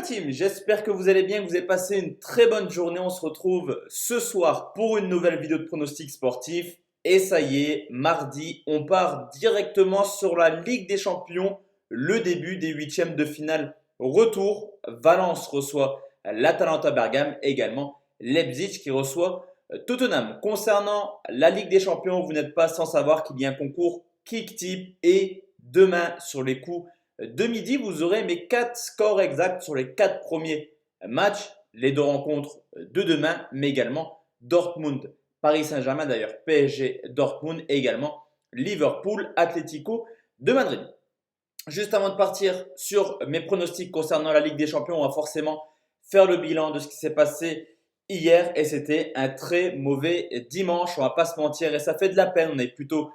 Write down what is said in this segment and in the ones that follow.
team, j'espère que vous allez bien, que vous avez passé une très bonne journée. On se retrouve ce soir pour une nouvelle vidéo de pronostic sportif. Et ça y est, mardi, on part directement sur la Ligue des Champions, le début des huitièmes de finale retour. Valence reçoit l'Atalanta Bergame, également Leipzig qui reçoit Tottenham. Concernant la Ligue des Champions, vous n'êtes pas sans savoir qu'il y a un concours Kick Tip et demain sur les coups de midi, vous aurez mes 4 scores exacts sur les 4 premiers matchs, les deux rencontres de demain, mais également Dortmund, Paris Saint-Germain d'ailleurs, PSG, Dortmund et également Liverpool, Atlético de Madrid. Juste avant de partir sur mes pronostics concernant la Ligue des Champions, on va forcément faire le bilan de ce qui s'est passé hier et c'était un très mauvais dimanche, on va pas se mentir et ça fait de la peine, on est plutôt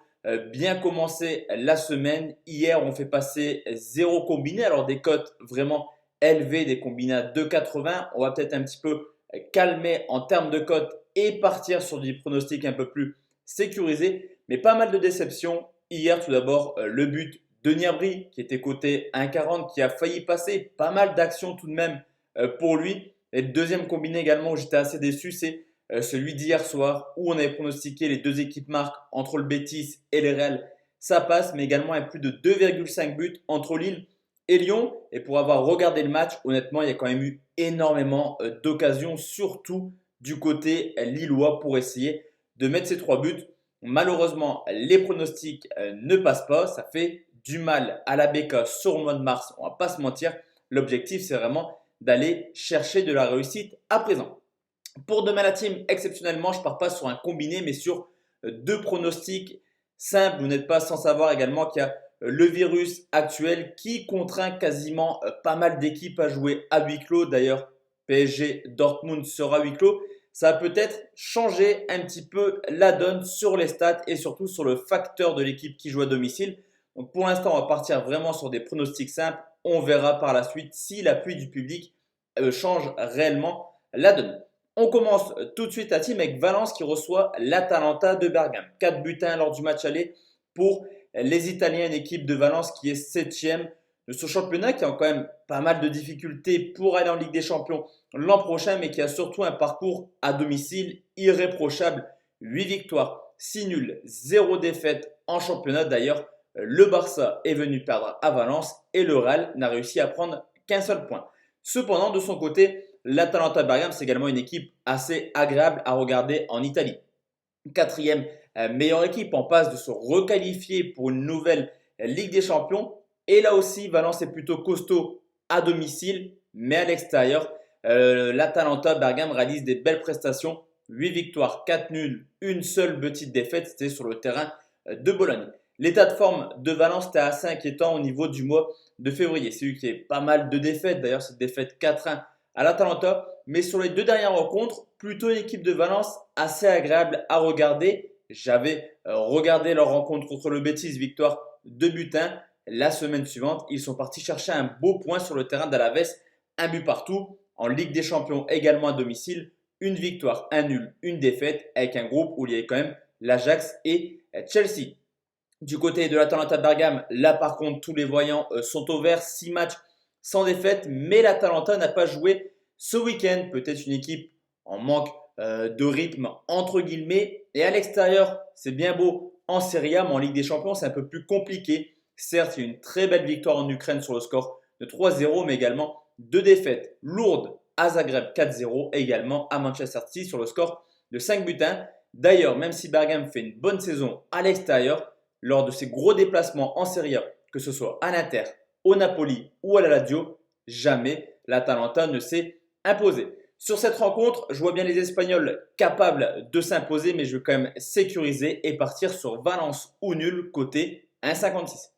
bien commencé la semaine. Hier, on fait passer 0 combiné. Alors, des cotes vraiment élevées, des combinés à 2,80. On va peut-être un petit peu calmer en termes de cotes et partir sur des pronostics un peu plus sécurisés. Mais pas mal de déceptions. Hier, tout d'abord, le but de Niabri qui était coté 1,40, qui a failli passer. Pas mal d'actions tout de même pour lui. Et le deuxième combiné également où j'étais assez déçu, c'est celui d'hier soir où on avait pronostiqué les deux équipes marques entre le Betis et les Real. Ça passe, mais également avec plus de 2,5 buts entre Lille et Lyon. Et pour avoir regardé le match, honnêtement, il y a quand même eu énormément d'occasions, surtout du côté lillois pour essayer de mettre ces 3 buts. Malheureusement, les pronostics ne passent pas. Ça fait du mal à la BK sur le mois de mars. On ne va pas se mentir. L'objectif, c'est vraiment d'aller chercher de la réussite à présent. Pour demain la team, exceptionnellement, je ne pars pas sur un combiné, mais sur deux pronostics simples. Vous n'êtes pas sans savoir également qu'il y a le virus actuel qui contraint quasiment pas mal d'équipes à jouer à huis clos. D'ailleurs, PSG Dortmund sera à huis clos. Ça va peut-être changer un petit peu la donne sur les stats et surtout sur le facteur de l'équipe qui joue à domicile. Donc pour l'instant, on va partir vraiment sur des pronostics simples. On verra par la suite si l'appui du public change réellement la donne. On commence tout de suite la team avec Valence qui reçoit l'Atalanta de Bergame. 4 buts 1 lors du match aller pour les Italiens, une équipe de Valence qui est 7e de ce championnat, qui a quand même pas mal de difficultés pour aller en Ligue des Champions l'an prochain, mais qui a surtout un parcours à domicile irréprochable. 8 victoires, 6 nuls, 0 défaite en championnat. D'ailleurs, le Barça est venu perdre à Valence et le Real n'a réussi à prendre qu'un seul point. Cependant, de son côté, l'Atalanta Bergame, c'est également une équipe assez agréable à regarder en Italie. Quatrième meilleure équipe en passe de se requalifier pour une nouvelle Ligue des Champions. Et là aussi, Valence est plutôt costaud à domicile, mais à l'extérieur, l'Atalanta Bergame réalise des belles prestations. 8 victoires, 4 nuls, une seule petite défaite, c'était sur le terrain de Bologne. L'état de forme de Valence était assez inquiétant au niveau du mois de février. C'est lui qui a pas mal de défaites, d'ailleurs cette défaite 4-1 à l'Atalanta, mais sur les deux dernières rencontres, plutôt une équipe de Valence assez agréable à regarder. J'avais regardé leur rencontre contre le Betis, victoire 2 buts 1. La semaine suivante, ils sont partis chercher un beau point sur le terrain d'Alaves, un but partout. En Ligue des Champions également à domicile, une victoire, un nul, une défaite avec un groupe où il y avait quand même l'Ajax et Chelsea. Du côté de l'Atalanta Bergame, là par contre, tous les voyants sont au vert, 6 matchs sans défaite, mais l'Atalanta n'a pas joué ce week-end. Peut-être une équipe en manque de rythme, entre guillemets. Et à l'extérieur, c'est bien beau en Serie A, mais en Ligue des Champions, c'est un peu plus compliqué. Certes, il y a une très belle victoire en Ukraine sur le score de 3-0, mais également 2 défaites lourdes à Zagreb 4-0, et également à Manchester City sur le score de 5 buts 1. D'ailleurs, même si Bergame fait une bonne saison à l'extérieur, lors de ses gros déplacements en Serie A, que ce soit à l'Inter, au Napoli ou à la Lazio, jamais l'Atalanta ne s'est imposé. Sur cette rencontre, je vois bien les Espagnols capables de s'imposer, mais je vais quand même sécuriser et partir sur Valence ou nul côté 1,56.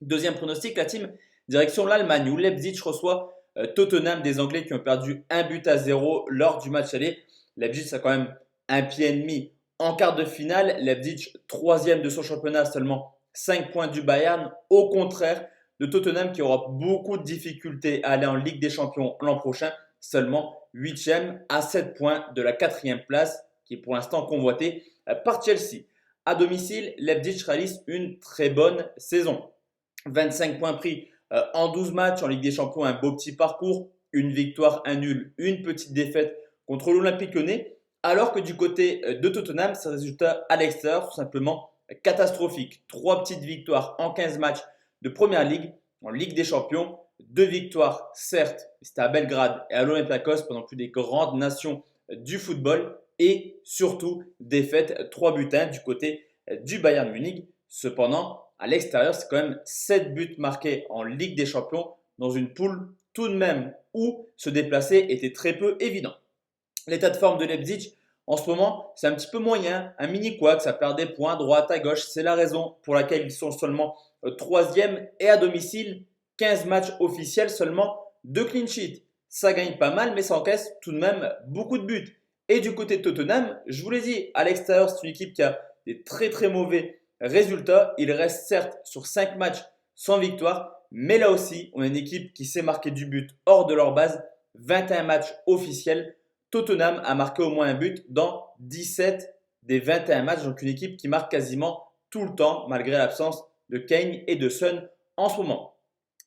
Deuxième pronostic, la team direction l'Allemagne où Leipzig reçoit Tottenham, des Anglais qui ont perdu 1-0 lors du match aller. Leipzig a quand même un pied et demi en quart de finale. Leipzig, troisième de son championnat, seulement 5 points du Bayern. Au contraire de Tottenham qui aura beaucoup de difficultés à aller en Ligue des Champions l'an prochain. Seulement 8e à 7 points de la 4e place qui est pour l'instant convoitée par Chelsea. À domicile, Leipzig réalise une très bonne saison. 25 points pris en 12 matchs en Ligue des Champions, un beau petit parcours. une victoire, un nul, une petite défaite contre l'Olympique Lyonnais. Alors que du côté de Tottenham, c'est un résultat à l'extérieur tout simplement catastrophique. 3 petites victoires en 15 matchs de Première Ligue, en Ligue des Champions. 2 victoires, certes, c'était à Belgrade et à l'Olympiakos pendant plus des grandes nations du football. Et surtout, défaite 3 buts 1 du côté du Bayern Munich. Cependant, à l'extérieur, c'est quand même 7 buts marqués en Ligue des Champions dans une poule tout de même où se déplacer était très peu évident. L'état de forme de Leipzig, en ce moment, c'est un petit peu moyen, un mini couac, ça perd des points à droite, à gauche. C'est la raison pour laquelle ils sont seulement 3e et à domicile, 15 matchs officiels, seulement 2 clean sheets. Ça gagne pas mal, mais ça encaisse tout de même beaucoup de buts. Et du côté de Tottenham, je vous l'ai dit, à l'extérieur, c'est une équipe qui a des très très mauvais résultats. Il reste certes sur 5 matchs sans victoire, mais là aussi, on a une équipe qui sait marquer du but hors de leur base. 21 matchs officiels. Tottenham a marqué au moins un but dans 17 des 21 matchs. Donc une équipe qui marque quasiment tout le temps malgré l'absence de Kane et de Son en ce moment.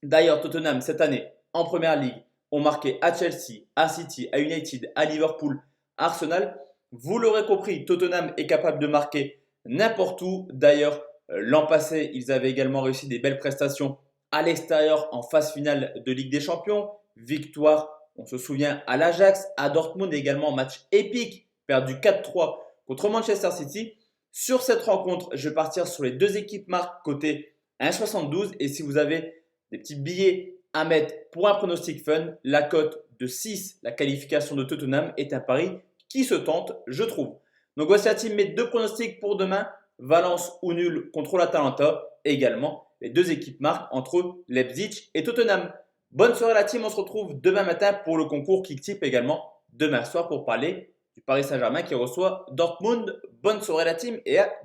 D'ailleurs, Tottenham cette année en Première Ligue ont marqué à Chelsea, à City, à United, à Liverpool, à Arsenal. Vous l'aurez compris, Tottenham est capable de marquer n'importe où. D'ailleurs, l'an passé, ils avaient également réussi des belles prestations à l'extérieur en phase finale de Ligue des Champions. Victoire, on se souvient, à l'Ajax, à Dortmund également, match épique, perdu 4-3 contre Manchester City. Sur cette rencontre, je vais partir sur les deux équipes marques côté 1,72. Et si vous avez des petits billets à mettre pour un pronostic fun, la cote de 6, la qualification de Tottenham, est un pari qui se tente, je trouve. Donc voici la team, mes deux pronostics pour demain. Valence ou nul contre l'Atalanta. Et également les deux équipes marques entre Leipzig et Tottenham. Bonne soirée la team, on se retrouve demain matin pour le concours Kicktip également demain soir pour parler du Paris Saint-Germain qui reçoit Dortmund. Bonne soirée la team et à demain.